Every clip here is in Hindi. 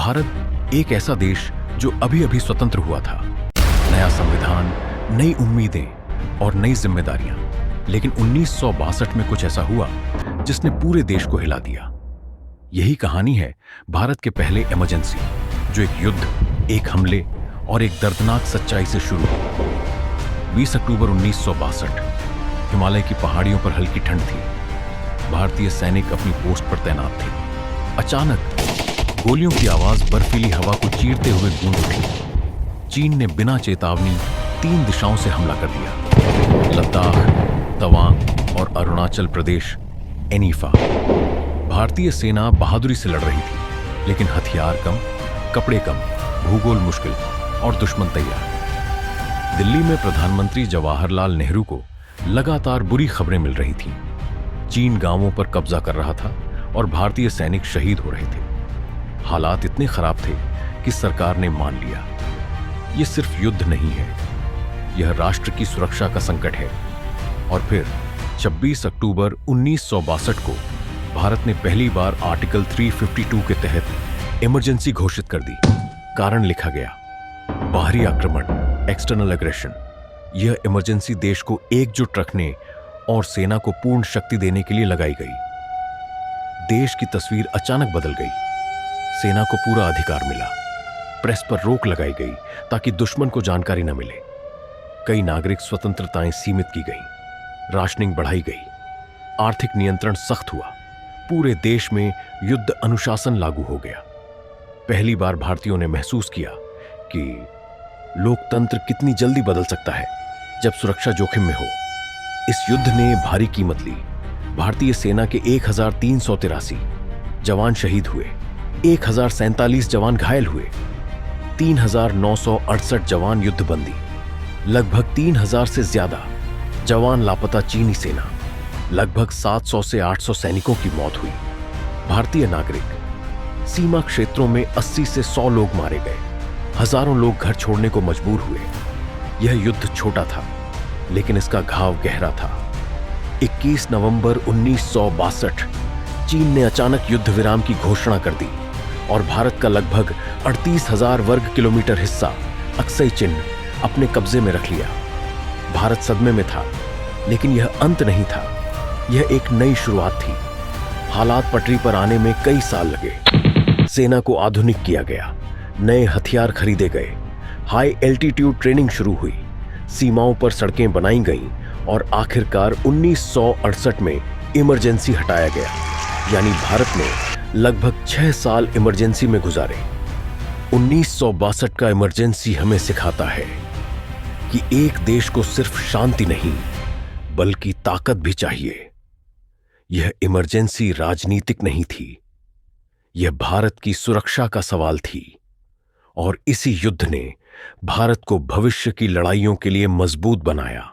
भारत एक ऐसा देश जो अभी अभी स्वतंत्र हुआ था। नया संविधान, नई उम्मीदें और नई जिम्मेदारियां। लेकिन 1962 में कुछ ऐसा हुआ जिसने पूरे देश को हिला दिया। यही कहानी है भारत के पहले इमरजेंसी, जो एक युद्ध, एक हमले और एक दर्दनाक सच्चाई से शुरू हुई। 20 अक्टूबर 1962, हिमालय की पहाड़ियों पर हल्की ठंड थी। भारतीय सैनिक अपनी पोस्ट पर तैनात थे। अचानक गोलियों की आवाज बर्फीली हवा को चीरते हुए गूंज उठी। चीन ने बिना चेतावनी 3 दिशाओं से हमला कर दिया। लद्दाख, तवांग और अरुणाचल प्रदेश एनीफा। भारतीय सेना बहादुरी से लड़ रही थी, लेकिन हथियार कम, कपड़े कम, भूगोल मुश्किल और दुश्मन तैयार। दिल्ली में प्रधानमंत्री जवाहरलाल नेहरू को लगातार बुरी खबरें मिल रही थीं। चीन गांवों पर कब्जा कर रहा था और भारतीय सैनिक शहीद हो रहे थे। हालात इतने खराब थे कि सरकार ने मान लिया, यह सिर्फ युद्ध नहीं है, यह राष्ट्र की सुरक्षा का संकट है। और फिर 26 अक्टूबर 1962 को भारत ने पहली बार आर्टिकल 352 के तहत इमरजेंसी घोषित कर दी। कारण लिखा गया, बाहरी आक्रमण, एक्सटर्नल एग्रेशन। यह इमरजेंसी देश को एकजुट रखने और सेना को पूर्ण शक्ति देने के लिए लगाई गई। देश की तस्वीर अचानक बदल गई। सेना को पूरा अधिकार मिला। प्रेस पर रोक लगाई गई ताकि दुश्मन को जानकारी न मिले। कई नागरिक स्वतंत्रताएं सीमित की गईं, राशनिंग बढ़ाई गई, आर्थिक नियंत्रण सख्त हुआ। पूरे देश में युद्ध अनुशासन लागू हो गया। पहली बार भारतीयों ने महसूस किया कि लोकतंत्र कितनी जल्दी बदल सकता है जब सुरक्षा जोखिम में हो। इस युद्ध ने भारी कीमत ली। भारतीय सेना के 1383 जवान शहीद हुए, 1047 जवान घायल हुए, 3968 जवान युद्धबंदी, लगभग 3000 से ज्यादा जवान लापता। चीनी सेना, लगभग 700 से 800 सैनिकों की मौत हुई। भारतीय नागरिक, सीमा क्षेत्रों में 80 से 100 लोग मारे गए। हजारों लोग घर छोड़ने को मजबूर हुए। यह युद्ध छोटा था, लेकिन इसका घाव गहरा था। 21 नवंबर 1962 चीन ने अचानक युद्ध विराम की घोषणा कर दी और भारत का लगभग 38,000 वर्ग किलोमीटर हिस्सा, अक्सई चिन्ह, अपने कब्जे में रख लिया। भारत सदमे में था, लेकिन यह अंत नहीं था, यह एक नई शुरुआत थी। हालात पटरी पर आने में कई साल लगे। सेना को आधुनिक किया गया, नए हथियार खरीदे गए, हाई एल्टीट्यूड ट्रेनिंग शुरू हुई, सीमाओं पर सड़कें बनाई गईं और आखिरकार 1968 में इमरजेंसी हटाया गया। यानी भारत ने लगभग 6 साल इमरजेंसी में गुजारे। 1962 का इमरजेंसी हमें सिखाता है कि एक देश को सिर्फ शांति नहीं, बल्कि ताकत भी चाहिए। यह इमरजेंसी राजनीतिक नहीं थी, यह भारत की सुरक्षा का सवाल थी। और इसी युद्ध ने भारत को भविष्य की लड़ाइयों के लिए मजबूत बनाया।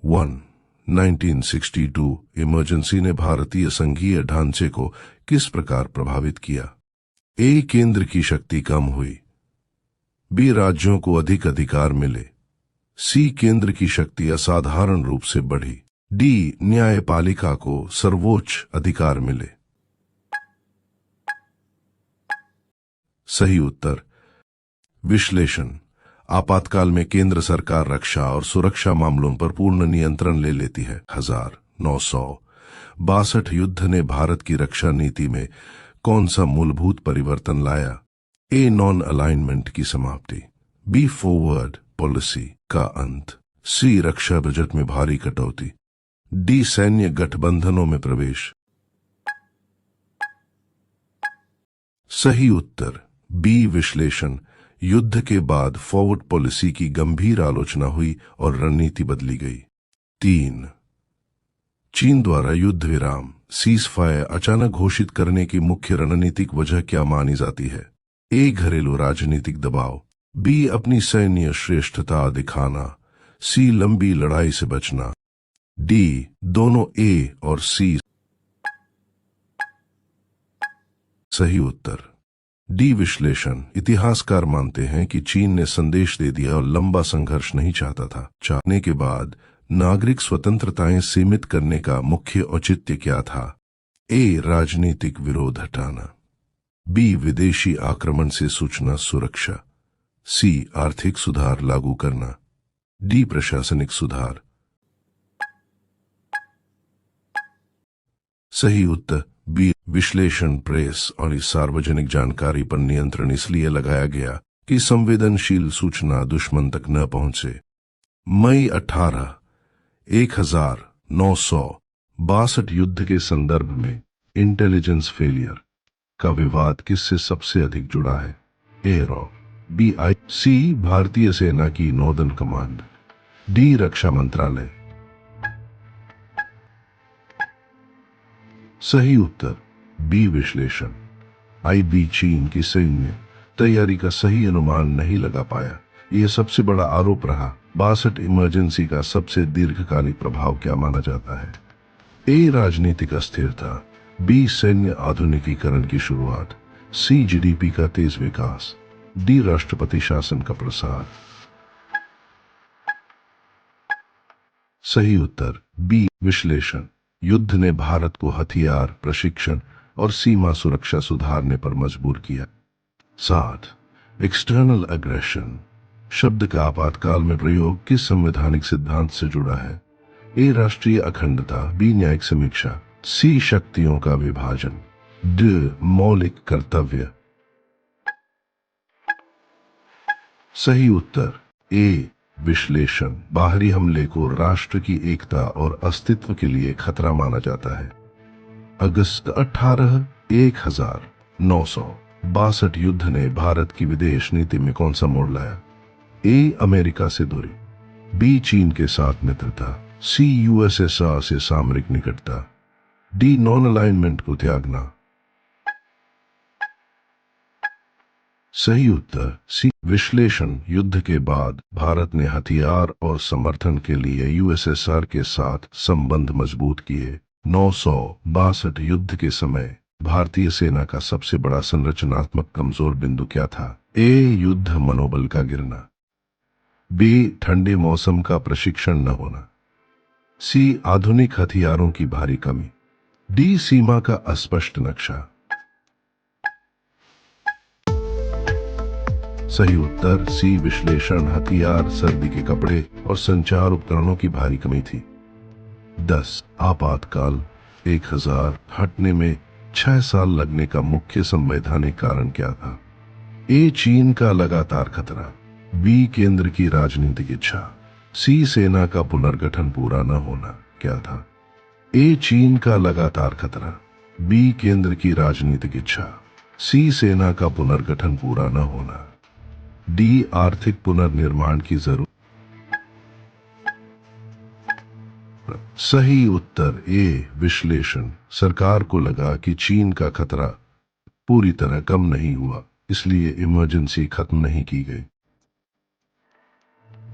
वन 1962 इमरजेंसी ने भारतीय संघीय ढांचे को किस प्रकार प्रभावित किया? ए, केंद्र की शक्ति कम हुई। बी, राज्यों को अधिक अधिकार मिले। सी, केंद्र की शक्ति असाधारण रूप से बढ़ी। डी, न्यायपालिका को सर्वोच्च अधिकार मिले। सही उत्तर विश्लेषण। आपातकाल में केंद्र सरकार रक्षा और सुरक्षा मामलों पर पूर्ण नियंत्रण ले लेती है। 1962 युद्ध ने भारत की रक्षा नीति में कौन सा मूलभूत परिवर्तन लाया? ए, नॉन अलाइनमेंट की समाप्ति। बी, फॉरवर्ड पॉलिसी का अंत। सी, रक्षा बजट में भारी कटौती। डी, सैन्य गठबंधनों में प्रवेश। सही उत्तर बी, विश्लेषण। युद्ध के बाद फॉरवर्ड पॉलिसी की गंभीर आलोचना हुई और रणनीति बदली गई। 3, चीन द्वारा युद्ध विराम, सीज फायर अचानक घोषित करने की मुख्य रणनीतिक वजह क्या मानी जाती है? ए, घरेलू राजनीतिक दबाव। बी, अपनी सैन्य श्रेष्ठता दिखाना। सी, लंबी लड़ाई से बचना। डी, दोनों ए और सी। सही उत्तर डी, विश्लेषण। इतिहासकार मानते हैं कि चीन ने संदेश दे दिया और लंबा संघर्ष नहीं चाहता था। चाहने के बाद नागरिक स्वतंत्रताएं सीमित करने का मुख्य औचित्य क्या था? ए. राजनीतिक विरोध हटाना। बी. विदेशी आक्रमण से सूचना सुरक्षा। सी. आर्थिक सुधार लागू करना। डी. प्रशासनिक सुधार। सही उत्तर बी. विश्लेषण, प्रेस और इस सार्वजनिक जानकारी पर नियंत्रण इसलिए लगाया गया कि संवेदनशील सूचना दुश्मन तक न पहुंचे। मई 18, 1962 युद्ध के संदर्भ में इंटेलिजेंस फेलियर का विवाद किससे सबसे अधिक जुड़ा है? ए. रॉ। बी. आई. सी. भारतीय सेना की नॉर्दर्न कमांड। डी. रक्षा मंत्रालय। सही उत्तर बी. विश्लेषण। बी. चीन की सैन्य तैयारी का सही अनुमान नहीं लगा पाया। यह सबसे बड़ा आरोप रहा। 62 इमरजेंसी का सबसे दीर्घकालिक प्रभाव क्या माना जाता है? ए. राजनीतिक अस्थिरता। बी. सैन्य आधुनिकीकरण की शुरुआत। सी. जीडीपी का तेज विकास। डी. राष्ट्रपति शासन का प्रसार। सही उत्तर बी. विश्लेषण। युद्ध ने भारत को हथियार, प्रशिक्षण और सीमा सुरक्षा सुधारने पर मजबूर किया। 7. एक्सटर्नल अग्रेशन शब्द का आपातकाल में प्रयोग किस संवैधानिक सिद्धांत से जुड़ा है? ए. राष्ट्रीय अखंडता। बी. न्यायिक समीक्षा। सी. शक्तियों का विभाजन। डी. मौलिक कर्तव्य। सही उत्तर ए. विश्लेषण। बाहरी हमले को राष्ट्र की एकता और अस्तित्व के लिए खतरा माना जाता है। अगस्त 18, 1962 युद्ध ने भारत की विदेश नीति में कौन सा मोड़ लाया? ए. अमेरिका से दूरी। बी. चीन के साथ मित्रता। सी. यूएसएसआर से सामरिक निकटता। डी. नॉन अलाइनमेंट को त्यागना। सही उत्तर सी. विश्लेषण। युद्ध के बाद भारत ने हथियार और समर्थन के लिए यूएसएसआर के साथ संबंध मजबूत किए। 962 युद्ध के समय भारतीय सेना का सबसे बड़ा संरचनात्मक कमजोर बिंदु क्या था? ए. युद्ध मनोबल का गिरना। बी. ठंडे मौसम का प्रशिक्षण न होना। सी. आधुनिक हथियारों की भारी कमी। डी. सीमा का अस्पष्ट नक्शा। सही उत्तर सी. विश्लेषण। हथियार, सर्दी के कपड़े और संचार उपकरणों की भारी कमी थी। 10. आपातकाल 1000 हटने में 6 साल लगने का मुख्य संवैधानिक कारण क्या था? ए. चीन का लगातार खतरा। बी. केंद्र की राजनीतिक इच्छा। सी. सेना का पुनर्गठन पूरा न होना। क्या था? ए. चीन का लगातार खतरा। बी. केंद्र की राजनीतिक इच्छा। सी. सेना का पुनर्गठन पूरा न होना। डी. आर्थिक पुनर्निर्माण की जरूरत। सही उत्तर ए. विश्लेषण। सरकार को लगा कि चीन का खतरा पूरी तरह कम नहीं हुआ, इसलिए इमरजेंसी खत्म नहीं की गई।